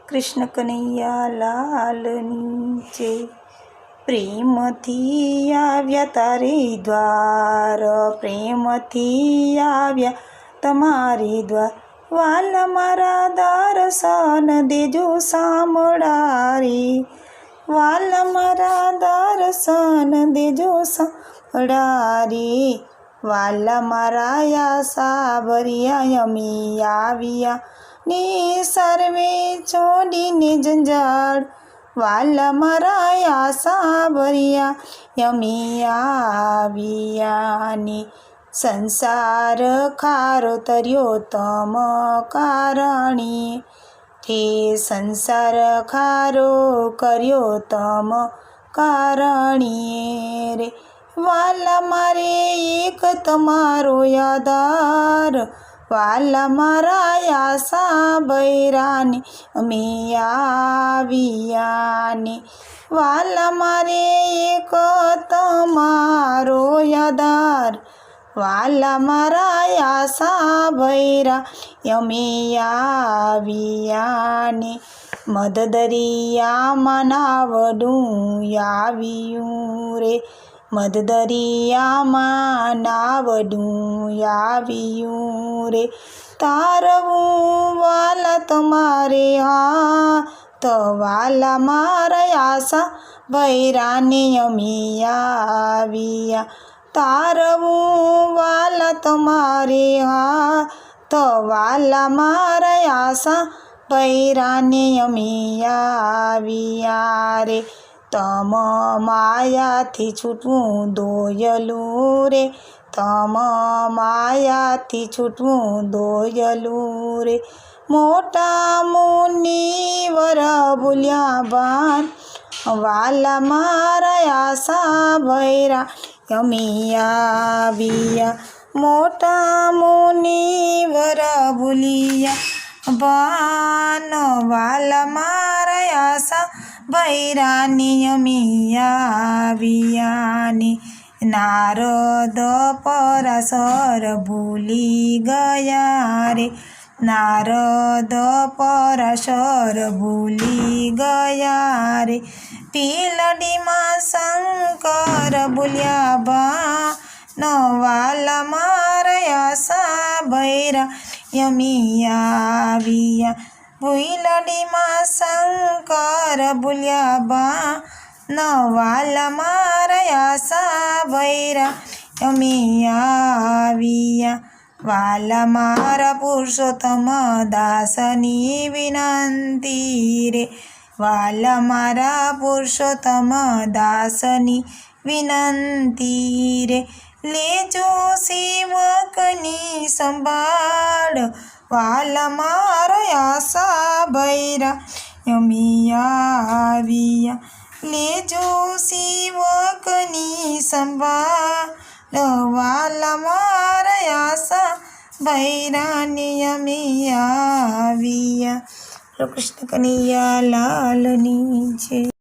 કૃષ્ણ કનૈયા લાલની જય। પ્રેમથી આવ્યા તારે દ્વાર, પ્રેમથી આવ્યા તમારે દ્વાર, વાલા મારા દર્શન દેજો સાંભળા રે, વાલા મારા દર્શન દેજો સાંભળા રે, વાલા મારા આશા ભર્યા અમે આવ્યા ને સર્વે છોડીને જંજાળ, વાલા મારા આશા ભર્યા અમે આવ્યા ને સંસાર ખારો તર્યો તમ કારણે, તે સંસાર ખારો કર્યો તમ કારણે રે, વાલા મારે એક તમારો આધાર, વાલા મારા આશા ભર્યાને અમે આવ્યા ને, વાલા મારે એક તમારો આધાર, વાલા મારા આશા ભર્યા અમે આવ્યા ને, મદ દરિયામાં નાવડું આવ્યું રે, મદ દરિયામાં નાવડું આવ્યું રે, તારવું વાલા તમારે તો વાલા મારા આશા ભર્યાને અમે આવ્યા, તારવું વાલા તમારે તો વાલા મારા આશા ભર્યાને અમે આવ્યા રે, તમ માયાથી છૂટવું દોયલું રે, તમ માયાથી છૂટવું દોયલું રે, મોટા મુનિવર ભૂલ્યા ભાન, વાલા મારા આશા ભર્યા અમે આવ્યા, મોટા મુનિવર ભૂલ્યા ભાન, વાલા મારા આશા ભર્યાને અમે આવ્યા ને, નારદ પરાશર ભૂલી ગયા રે, નારદ પરાશર ભૂલી ગયા રે, પીલડીમાં શંકર ભૂલ્યા ભાન, વાલા મારા આશા ભર્યા અમે આવ્યા, ભૂલડીમાં શંકર ભૂલ્યા ભાન, વાલા મારા આશા ભર્યા અમે આવ્યા, વાલા મારા પુરુષોત્તમ દાસની વિનંતી રે, વાલા મારા પુરુષોત્તમ દાસની વિનંતી રે, લેજો સેવકની સંભાળ, વાલા મારા આશા ભર્યા અમે આવ્યા, લેજો સેવકની સંભાળ, વાલા મારા આશા ભર્યાને અમે આવ્યા। કૃષ્ણ કનૈયા લાલની જય।